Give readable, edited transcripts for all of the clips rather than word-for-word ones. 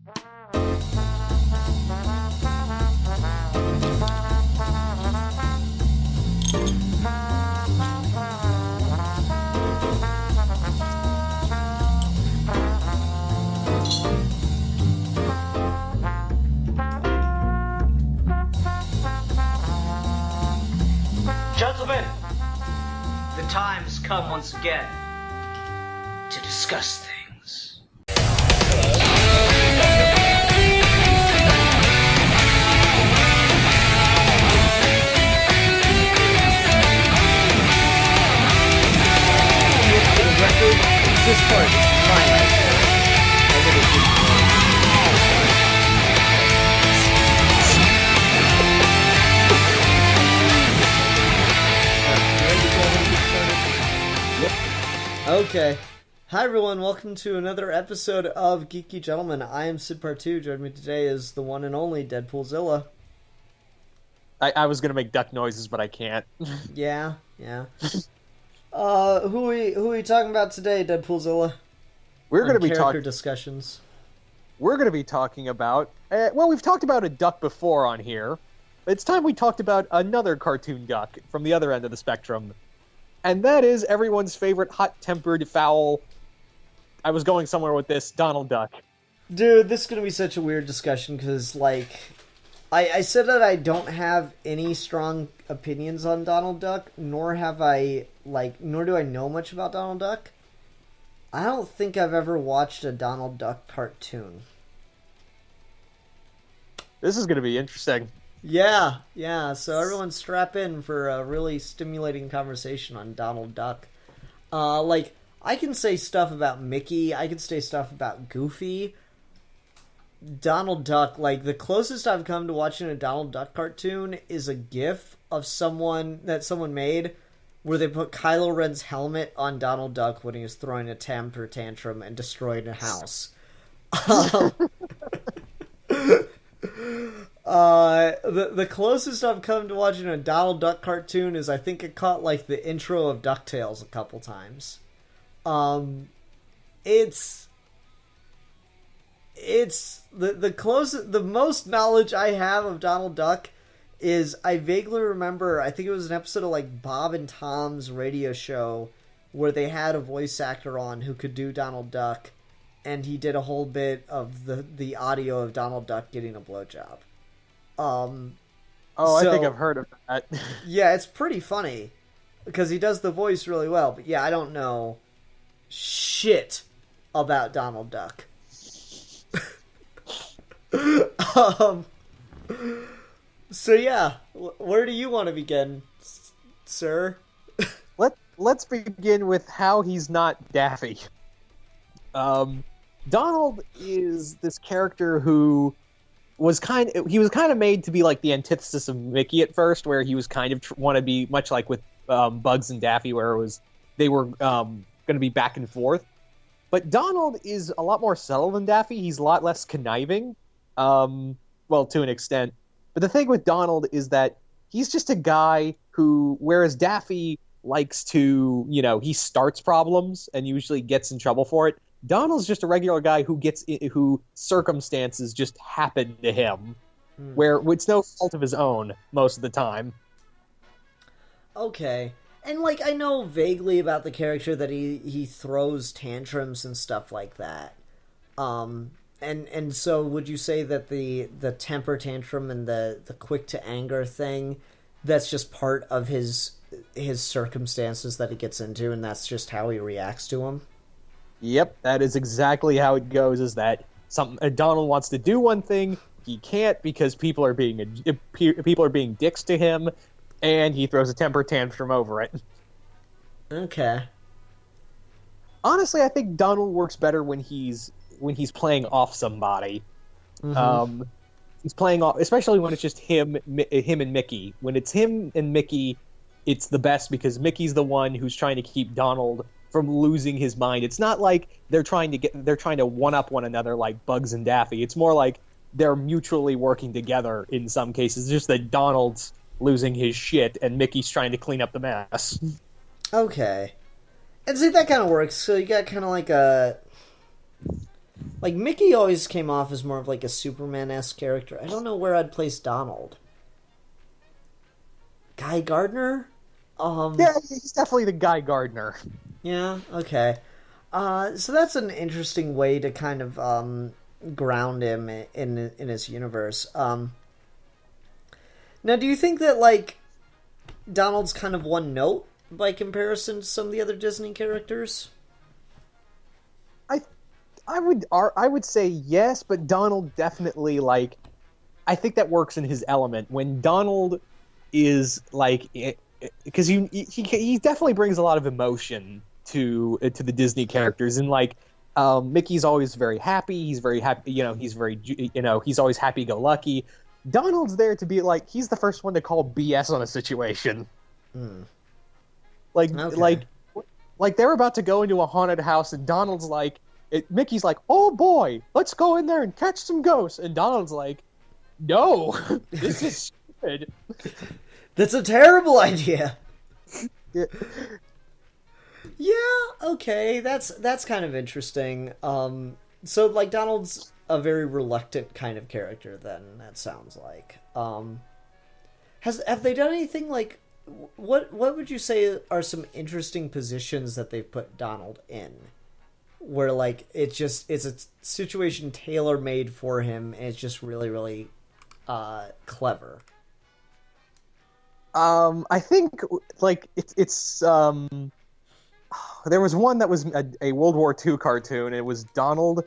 Gentlemen, the time has come once again to discuss things. This part is fine. Okay. Hi everyone, welcome to another episode of Geeky Gentlemen. I am Sid Part 2. Joining me today is the one and only Deadpoolzilla. I was gonna make duck noises, but I can't. Yeah. Who are we talking about today, Deadpoolzilla? We're gonna be character discussions. We're gonna be talking about. Well, we've talked about a duck before on here. It's time we talked about another cartoon duck from the other end of the spectrum, and that is everyone's favorite hot-tempered, foul. I was going somewhere with this, Donald Duck. Dude, this is gonna be such a weird discussion because, I said that I don't have any strong opinions on Donald Duck, nor do I know much about Donald Duck. I don't think I've ever watched a Donald Duck cartoon. This is going to be interesting. Yeah, so everyone strap in for a really stimulating conversation on Donald Duck. I can say stuff about Mickey, I can say stuff about Goofy. Donald Duck, the closest I've come to watching a Donald Duck cartoon is a GIF of someone made where they put Kylo Ren's helmet on Donald Duck when he was throwing a temper tantrum and destroying a house. The closest I've come to watching a Donald Duck cartoon is I think I caught the intro of DuckTales a couple times. It's the most knowledge I have of Donald Duck is I vaguely remember, I think it was an episode of Bob and Tom's radio show where they had a voice actor on who could do Donald Duck, and he did a whole bit of the audio of Donald Duck getting a blowjob. I think I've heard of that. Yeah, it's pretty funny because he does the voice really well, but yeah, I don't know shit about Donald Duck. So yeah, where do you want to begin, sir? Let's begin with how he's not Daffy. Donald is this character who was kind of made to be the antithesis of Mickey at first, where he was kind of want to be much like with Bugs and Daffy, where they were going to be back and forth. But Donald is a lot more subtle than Daffy. He's a lot less conniving. To an extent. But the thing with Donald is that he's just a guy who, whereas Daffy likes to, he starts problems and usually gets in trouble for it, Donald's just a regular guy who circumstances just happen to him, where it's no fault of his own most of the time. Okay. And, I know vaguely about the character that he throws tantrums and stuff like that. And so would you say that the temper tantrum and the quick to anger thing, that's just part of his circumstances that he gets into, and that's just how he reacts to them? Yep, that is exactly how it goes, is that Donald wants to do one thing, he can't because people are being dicks to him, and he throws a temper tantrum over it. Okay. Honestly, I think Donald works better when he's playing off somebody. Mm-hmm. He's playing off, especially when it's just him and Mickey. When it's him and Mickey, it's the best because Mickey's the one who's trying to keep Donald from losing his mind. It's not like they're trying to one up one another like Bugs and Daffy. It's more like they're mutually working together in some cases. It's just that Donald's losing his shit and Mickey's trying to clean up the mess. Okay. And see, that kind of works. So you got kind of Like, Mickey always came off as more of, like, a Superman-esque character. I don't know where I'd place Donald. Guy Gardner? Yeah, he's definitely the Guy Gardner. Yeah, okay. So that's an interesting way to kind of ground him in his universe. Now, do you think that, like, Donald's kind of one note by comparison to some of the other Disney characters? I would say yes, but Donald definitely, like, I think that works in his element. When Donald is, like, because he definitely brings a lot of emotion to the Disney characters, and, like, Mickey's always very happy. He's very happy, he's always happy-go-lucky. Donald's there to be, like, he's the first one to call BS on a situation. Like they're about to go into a haunted house, and Donald's like, Mickey's like, "Oh boy, let's go in there and catch some ghosts," and Donald's like, "No, this is stupid. That's a terrible idea." Yeah. Yeah, okay, that's kind of interesting. So, like, Donald's a very reluctant kind of character, then, that sounds like. Have they done anything, like, what would you say are some interesting positions that they've put Donald in? Where, like, it's a situation tailor-made for him, and it's just really, really clever. I think, like, it's there was one that was a World War II cartoon, and it was Donald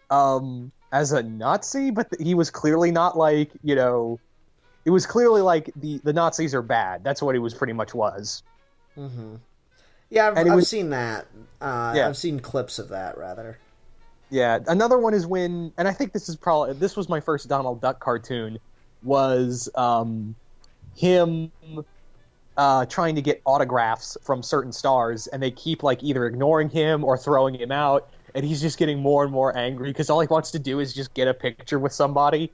as a Nazi, but he was clearly not, like, it was clearly like the Nazis are bad. That's what he was pretty much was. Mm-hmm. Yeah, I've seen that. Yeah. I've seen clips of that, rather. Yeah, another one is when, and I think this was my first Donald Duck cartoon, was him trying to get autographs from certain stars, and they keep, like, either ignoring him or throwing him out, and he's just getting more and more angry because all he wants to do is just get a picture with somebody.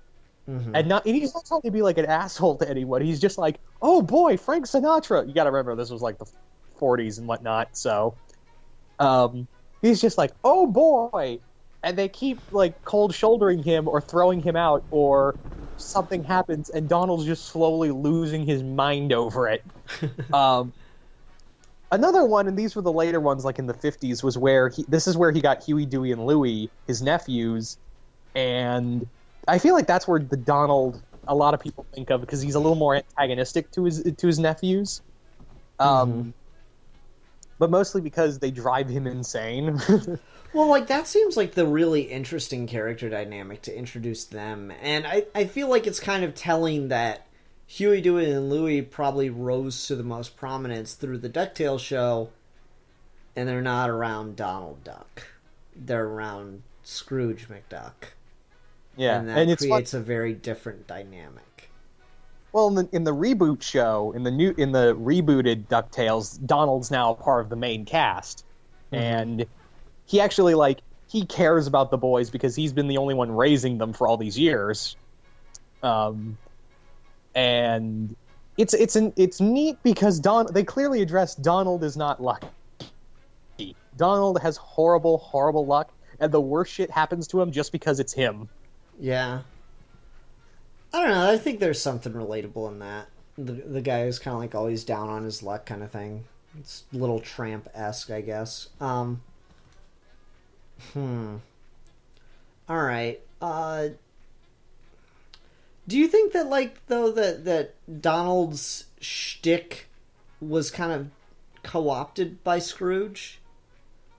Mm-hmm. And he's not trying to be, like, an asshole to anyone. He's just like, "Oh boy, Frank Sinatra." You gotta remember, this was like the 40s and whatnot, so he's just like, "Oh boy," and they keep, like, cold shouldering him or throwing him out, or something happens and Donald's just slowly losing his mind over it. Another one, and these were the later ones, like in the 50s, was where this is where he got Huey, Dewey, and Louie, his nephews, and I feel like that's where the Donald a lot of people think of, because he's a little more antagonistic to his nephews. But mostly because they drive him insane. Well, like, that seems like the really interesting character dynamic to introduce them. And I feel like it's kind of telling that Huey, Dewey, and Louie probably rose to the most prominence through the DuckTales show, and they're not around Donald Duck. They're around Scrooge McDuck. Yeah, and that creates a very different dynamic. Well, in the reboot show, in the rebooted DuckTales, Donald's now a part of the main cast, and he actually, like, he cares about the boys because he's been the only one raising them for all these years. And it's neat because they clearly address Donald is not lucky. Donald has horrible, horrible luck, and the worst shit happens to him just because it's him. Yeah. I don't know, I think there's something relatable in that. The guy who's kind of, like, always down on his luck kind of thing. It's a little Tramp-esque, I guess. Alright. Do you think that, like, though, that Donald's shtick was kind of co-opted by Scrooge?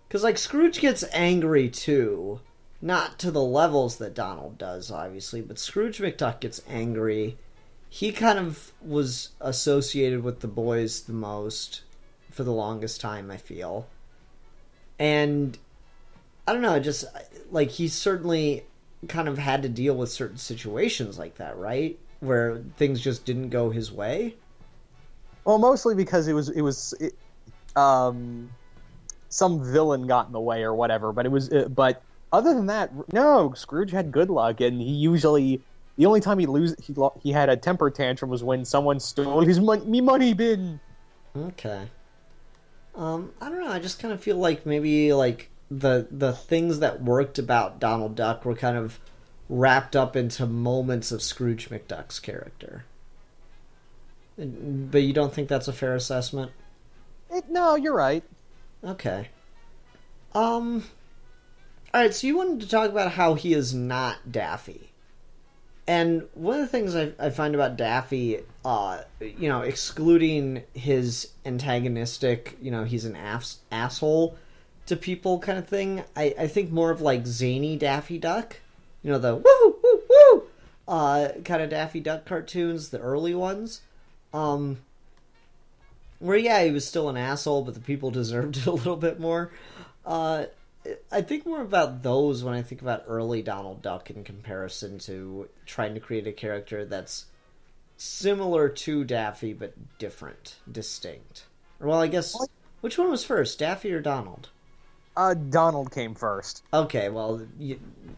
Because, like, Scrooge gets angry, too. Not to the levels that Donald does, obviously, but Scrooge McDuck gets angry. He kind of was associated with the boys the most for the longest time, I feel. And I don't know, just, like, he certainly kind of had to deal with certain situations like that, right? Where things just didn't go his way. Well, mostly because it was some villain got in the way or whatever, but other than that, no, Scrooge had good luck, and the only time he had a temper tantrum was when someone stole his money bin. Okay. I don't know, I just kind of feel like maybe, like, the things that worked about Donald Duck were kind of wrapped up into moments of Scrooge McDuck's character. But you don't think that's a fair assessment? No, you're right. Okay. Alright, so you wanted to talk about how he is not Daffy. And one of the things I find about Daffy, excluding his antagonistic, he's an asshole to people kind of thing, I think more of like zany Daffy Duck. The woo, woo, woo, kind of Daffy Duck cartoons, the early ones. Where, yeah, he was still an asshole, but the people deserved it a little bit more. I think more about those when I think about early Donald Duck in comparison to trying to create a character that's similar to Daffy, but different, distinct. Well, I guess, which one was first, Daffy or Donald? Donald came first. Okay, well,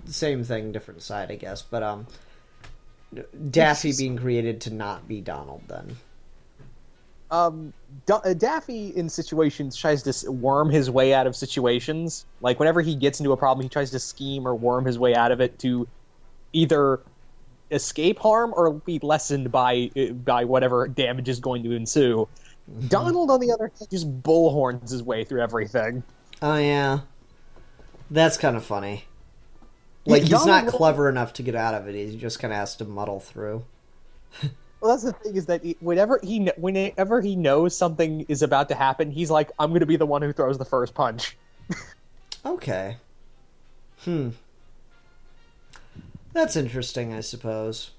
same thing, different side, I guess. But Daffy being created to not be Donald, then. Daffy in situations tries to worm his way out of situations. Like whenever he gets into a problem, he tries to scheme or worm his way out of it to either escape harm or be lessened by whatever damage is going to ensue. Mm-hmm. Donald, on the other hand, just bullhorns his way through everything. Oh yeah, that's kind of funny. Like he's not clever enough to get out of it; he just kind of has to muddle through. Well, that's the thing, is that whenever he knows something is about to happen, he's like, I'm going to be the one who throws the first punch. Okay. That's interesting, I suppose.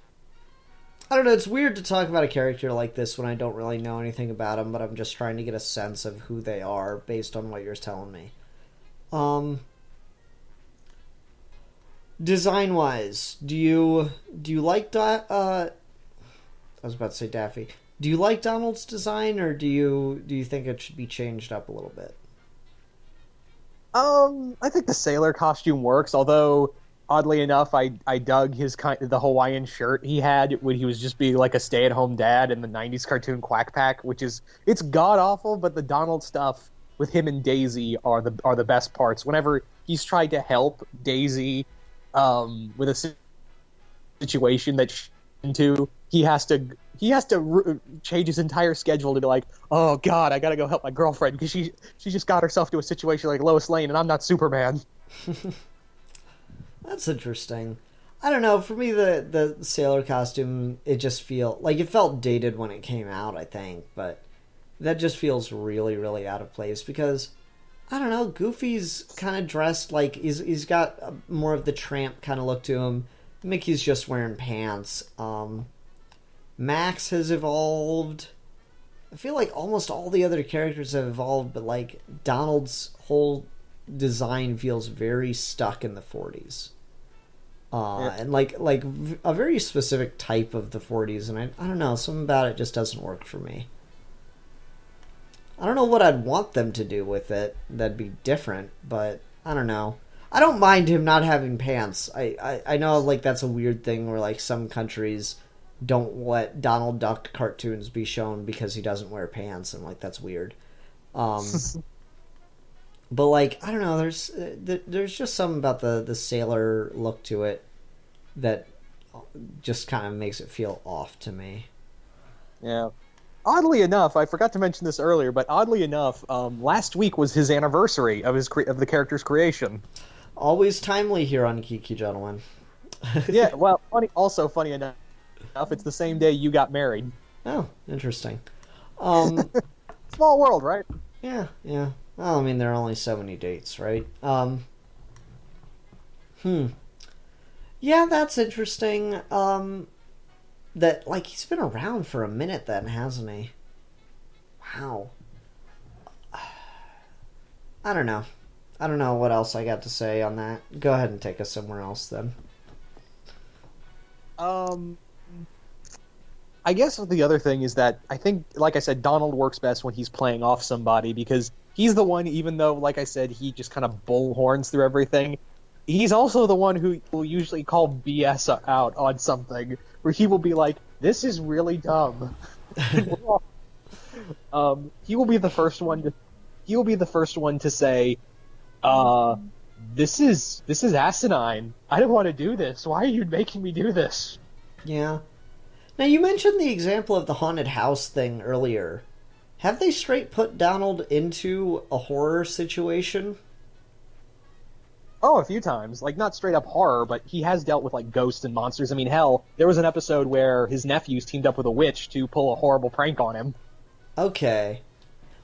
I don't know, it's weird to talk about a character like this when I don't really know anything about him, but I'm just trying to get a sense of who they are based on what you're telling me. Design-wise, do you like I was about to say Daffy. Do you like Donald's design, or do you think it should be changed up a little bit? I think the sailor costume works, although oddly enough, I dug the Hawaiian shirt he had when he was just being like a stay-at-home dad in the 90s cartoon Quack Pack, it's god-awful, but the Donald stuff with him and Daisy are the best parts. Whenever he's tried to help Daisy with a situation that she's into, he has to change his entire schedule to be like, oh god, I gotta go help my girlfriend because she just got herself to a situation like Lois Lane and I'm not Superman. That's interesting. I don't know, for me the sailor costume, it felt dated when it came out, I think, but that just feels really, really out of place because, I don't know, Goofy's kind of dressed like he's got more of the tramp kind of look to him. Mickey's just wearing pants. Max has evolved. I feel like almost all the other characters have evolved, but like Donald's whole design feels very stuck in the 40s. And like a very specific type of the 40s, and I don't know, something about it just doesn't work for me. I don't know what I'd want them to do with it that'd be different, but I don't know. I don't mind him not having pants. I know, like, that's a weird thing where, like, some countries don't let Donald Duck cartoons be shown because he doesn't wear pants, and, like, that's weird. But, like, I don't know, there's just something about the sailor look to it that just kind of makes it feel off to me. Yeah. Oddly enough, I forgot to mention this earlier, but oddly enough, last week was his anniversary of the character's creation. Always timely here on Geeky, gentlemen. Yeah, well, funny enough, it's the same day you got married. Oh, interesting. Small world, right? Yeah. Well, I mean, there are only so many dates, right? Yeah, that's interesting. That, like, he's been around for a minute then, hasn't he? Wow. I don't know. I don't know what else I got to say on that. Go ahead and take us somewhere else, then. I guess the other thing is that I think, like I said, Donald works best when he's playing off somebody because he's the one, even though, like I said, he just kind of bullhorns through everything, he's also the one who will usually call BS out on something, where he will be like, this is really dumb. He will be the first one to say, This is asinine. I don't want to do this. Why are you making me do this? Yeah. Now, you mentioned the example of the haunted house thing earlier. Have they straight put Donald into a horror situation? Oh, a few times. Like, not straight up horror, but he has dealt with, like, ghosts and monsters. I mean, hell, there was an episode where his nephews teamed up with a witch to pull a horrible prank on him. Okay.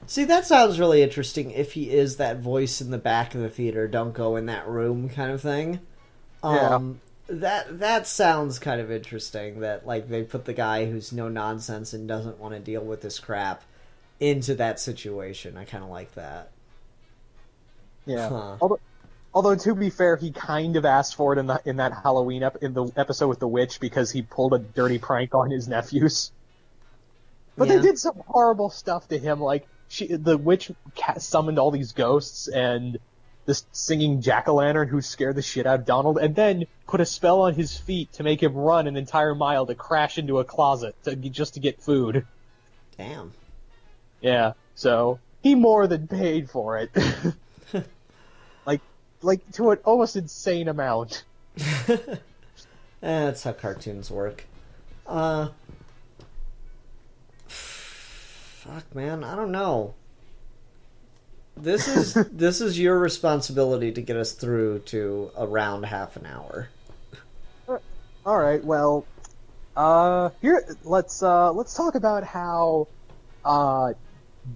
See, that sounds really interesting if he is that voice in the back of the theater, don't go in that room kind of thing. Yeah. That sounds kind of interesting, that, like, they put the guy who's no nonsense and doesn't want to deal with this crap into that situation. I kind of like that. Yeah. Huh. Although, to be fair, he kind of asked for it in that Halloween in the episode with the witch because he pulled a dirty prank on his nephews. But Yeah. they did some horrible stuff to him, like the witch summoned all these ghosts and this singing jack-o'-lantern who scared the shit out of Donald, and then put a spell on his feet to make him run an entire mile to crash into a closet just to get food. Damn. Yeah, so he more than paid for it. like to an almost insane amount. That's how cartoons work. Fuck, man, I don't know. This is your responsibility to get us through to around half an hour. All right, well, here let's talk about how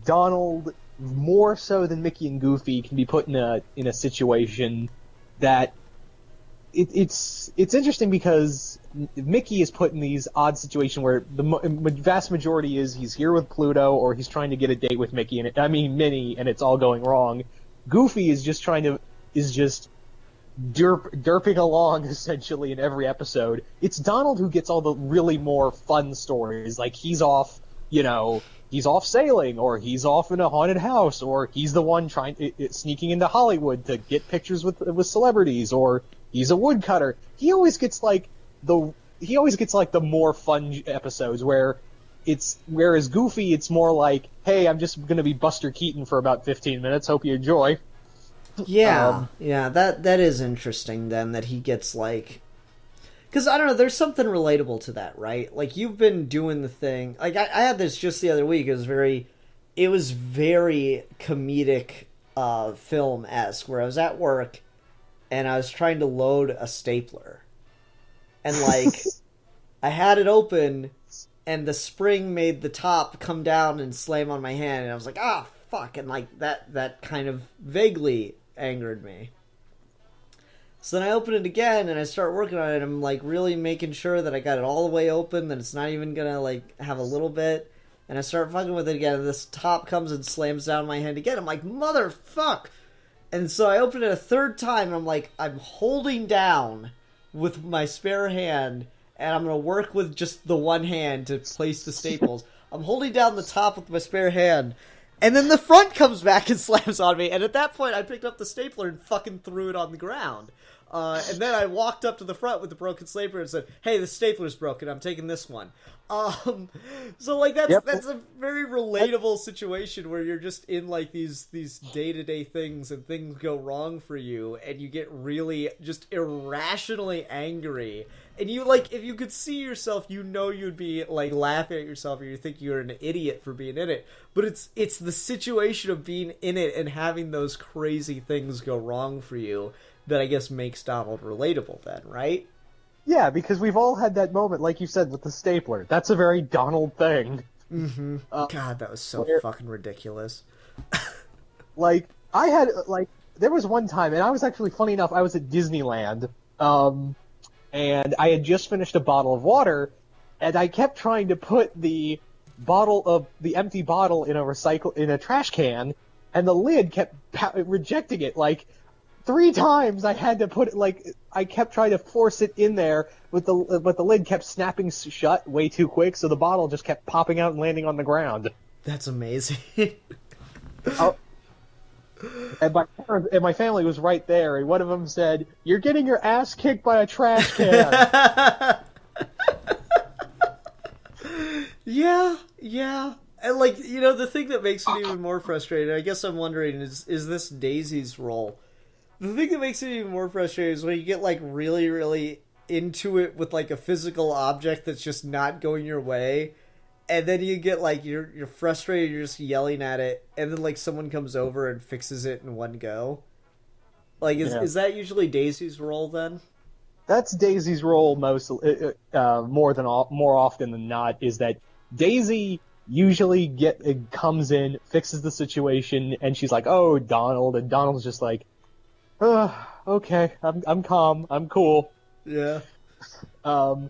Donald, more so than Mickey and Goofy, can be put in a situation that it's interesting because Mickey is put in these odd situations where the vast majority is he's here with Pluto or he's trying to get a date with Minnie, and it's all going wrong. Goofy is just derping along essentially in every episode. It's Donald who gets all the really more fun stories, like he's off sailing, or he's off in a haunted house, or he's the one sneaking into Hollywood to get pictures with celebrities, or he's a woodcutter. He always gets like the more fun episodes whereas Goofy, it's more like, hey, I'm just gonna be Buster Keaton for about 15 minutes. Hope you enjoy. Yeah, that is interesting then, that he gets like, because I don't know, there's something relatable to that, right? Like, you've been doing the thing. Like, I had this just the other week. It was very comedic, film-esque, where I was at work and I was trying to load a stapler, and like I had it open and the spring made the top come down and slam on my hand, and I was like, ah, fuck, and like that kind of vaguely angered me. So then I open it again and I start working on it. I'm like really making sure that I got it all the way open, that it's not even gonna like have a little bit. And I start fucking with it again, and this top comes and slams down my hand again. I'm like, motherfuck! And so I open it a third time, and I'm like, I'm holding down with my spare hand, and I'm gonna work with just the one hand to place the staples. I'm holding down the top with my spare hand, and then the front comes back and slams on me, and at that point I picked up the stapler and fucking threw it on the ground. And then I walked up to the front with the broken stapler and said, hey, the stapler's broken, I'm taking this one. So like that's a very relatable situation where you're just in like these day-to-day things, and things go wrong for you, and you get really just irrationally angry. And you, like, if you could see yourself, you'd be like laughing at yourself, or you think you're an idiot for being in it. But it's the situation of being in it and having those crazy things go wrong for you that I guess makes Donald relatable then, right? Yeah, because we've all had that moment, like you said, with the stapler. That's a very Donald thing. Mm-hmm. God, that was so fucking ridiculous. Like, there was one time, and I was actually, funny enough, I was at Disneyland, and I had just finished a bottle of water, and I kept trying to put the empty bottle in a trash can, and the lid kept rejecting it, like, 3 times I had to put it, like, I kept trying to force it in there, but the lid kept snapping shut way too quick, so the bottle just kept popping out and landing on the ground. That's amazing. And my family was right there, and one of them said, "You're getting your ass kicked by a trash can." Yeah. And, like, the thing that makes it even more frustrating, I guess I'm wondering, is this Daisy's role? The thing that makes it even more frustrating is when you get, like, really, really into it with, like, a physical object that's just not going your way, and then you get, like, you're frustrated, you're just yelling at it, and then, like, someone comes over and fixes it in one go. Like, is that usually Daisy's role, then? That's Daisy's role more often than not, is that Daisy usually comes in, fixes the situation, and she's like, "Oh, Donald," and Donald's just like, "Okay, I'm calm, I'm cool." Yeah. But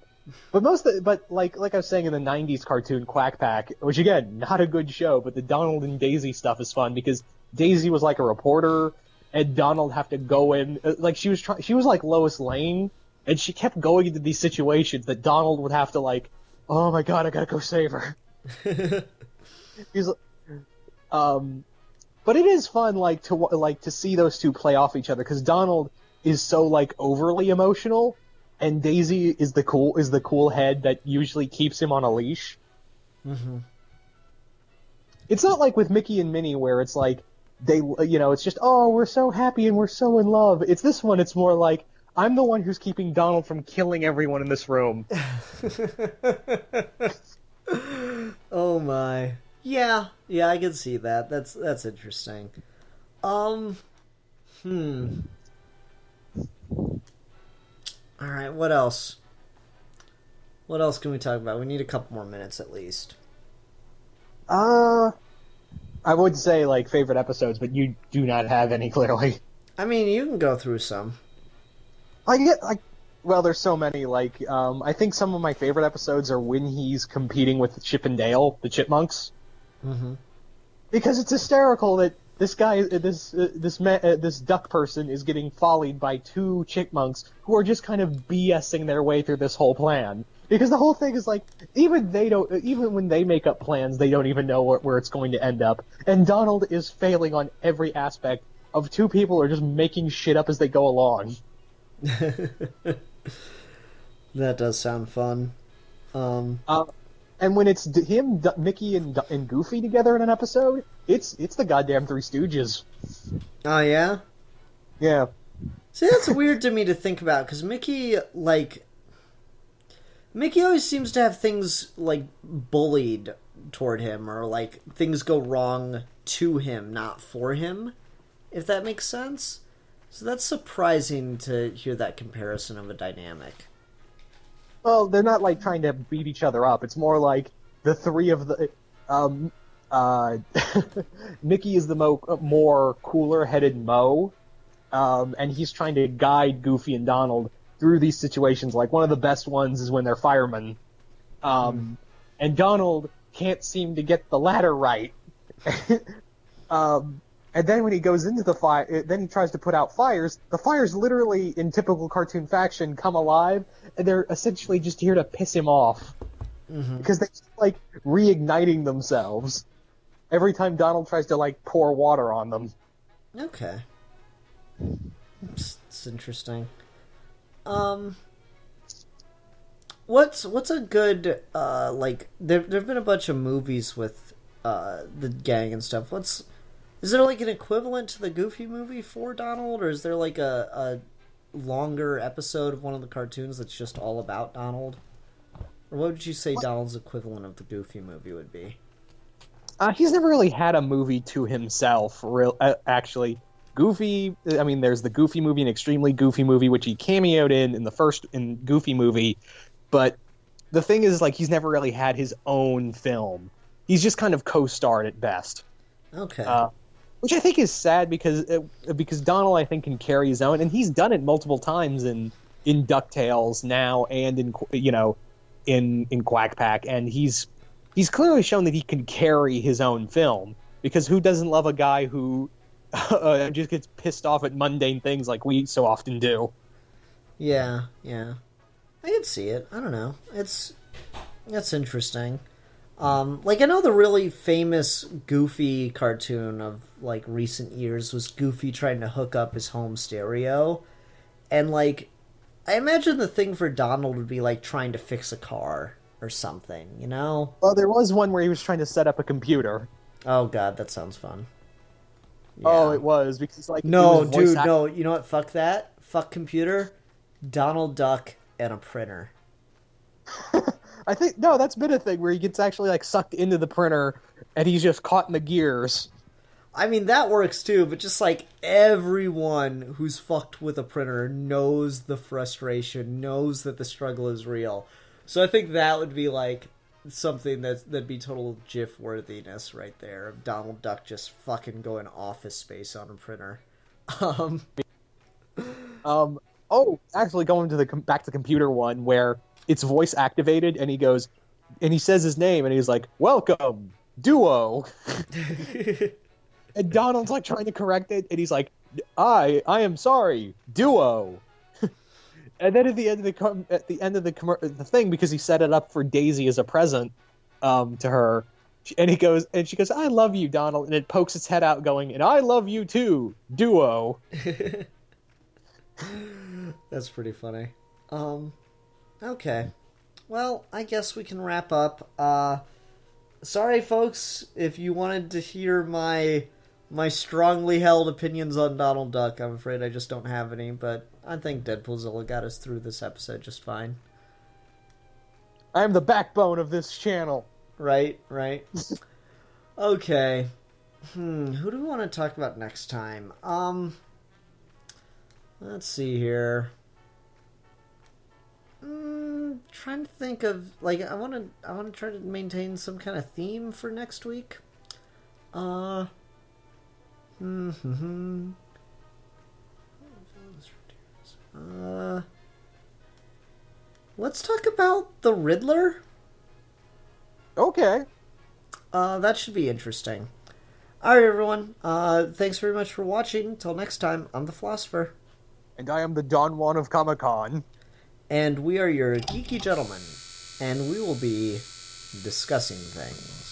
like I was saying in the '90s cartoon Quack Pack, which again, not a good show, but the Donald and Daisy stuff is fun because Daisy was like a reporter, and Donald have to go in, like she was like Lois Lane. And she kept going into these situations that Donald would have to like, "Oh my god, I gotta go save her." He's, but it is fun to see those two play off each other because Donald is so like overly emotional, and Daisy is the cool head that usually keeps him on a leash. Mm-hmm. It's not like with Mickey and Minnie where it's like it's just, "Oh, we're so happy and we're so in love." It's this one. It's more like, I'm the one who's keeping Donald from killing everyone in this room. Oh my. Yeah, I can see that. That's interesting. Alright, what else? What else can we talk about? We need a couple more minutes at least. I would say, like, favorite episodes, but you do not have any, clearly. I mean, you can go through some. Well, there's so many. Like, I think some of my favorite episodes are when he's competing with Chip and Dale, the Chipmunks. Mm-hmm. Because it's hysterical that this guy, this duck person, is getting follied by two chipmunks who are just kind of BSing their way through this whole plan. Because the whole thing is like, even when they make up plans, they don't even know where it's going to end up. And Donald is failing on every aspect of two people who are just making shit up as they go along. That does sound fun. And when it's him, Mickey, and Goofy together in an episode, it's the goddamn Three Stooges. Oh yeah? Yeah. See, that's weird to me to think about, because Mickey always seems to have things, like, bullied toward him, or, like, things go wrong to him, not for him, if that makes sense. So that's surprising to hear that comparison of a dynamic. Well, they're not, like, trying to beat each other up. It's more like the three of the... Mickey is the more cooler-headed Mo, and he's trying to guide Goofy and Donald through these situations. Like, one of the best ones is when they're firemen. And Donald can't seem to get the ladder right. And then when he goes into the fire, then he tries to put out fires. The fires literally, in typical cartoon fashion, come alive, and they're essentially just here to piss him off. Mm-hmm. Because they keep, like, reigniting themselves every time Donald tries to, like, pour water on them. Okay. It's interesting. What's a good, like, there've been a bunch of movies with, the gang and stuff. Is there, like, an equivalent to the Goofy movie for Donald, or is there, like, a longer episode of one of the cartoons that's just all about Donald? Or what would you say Donald's equivalent of the Goofy movie would be? He's never really had a movie to himself, actually. Goofy, I mean, there's the Goofy movie, an extremely Goofy movie, which he cameoed in Goofy movie, but the thing is, like, he's never really had his own film. He's just kind of co-starred at best. Okay. Which I think is sad because Donald, I think, can carry his own, and he's done it multiple times in DuckTales now and in Quack Pack, and he's clearly shown that he can carry his own film, because who doesn't love a guy who just gets pissed off at mundane things like we so often do? Yeah. I can see it. I don't know. That's interesting. Like, I know the really famous Goofy cartoon of, like, recent years was Goofy trying to hook up his home stereo. And, like, I imagine the thing for Donald would be, like, trying to fix a car or something, you know? Well, there was one where he was trying to set up a computer. Oh, God, that sounds fun. Oh, Yeah. it was because like No, it was voice dude, no. You know what? Fuck that. Fuck computer. Donald Duck and a printer. I think no, that's been a thing where he gets actually like sucked into the printer and he's just caught in the gears. I mean, that works too, but just like everyone who's fucked with a printer knows the frustration, knows that the struggle is real. So I think that would be like something that'd be total GIF worthiness right there of Donald Duck just fucking going Office Space on a printer. Oh, actually going to the back to the computer one where it's voice activated and he goes and he says his name and he's like, "Welcome, Duo." And Donald's like trying to correct it and he's like, I am sorry, Duo." And then at the end of the thing, because he set it up for Daisy as a present to her, and she goes, "I love you, Donald," and it pokes its head out going, "And I love you too, Duo." That's pretty funny. Okay. Well, I guess we can wrap up. Sorry, folks, if you wanted to hear my strongly held opinions on Donald Duck. I'm afraid I just don't have any, but I think Deadpoolzilla got us through this episode just fine. I am the backbone of this channel. Right. Okay. Who do we want to talk about next time? Let's see here. Trying to think of like I want to try to maintain some kind of theme for next week. Let's talk about the Riddler. Okay. That should be interesting. Alright, everyone. Thanks very much for watching. Until next time, I'm the Philosopher. And I am the Don Juan of Comic-Con. And we are your geeky gentlemen. And we will be discussing things.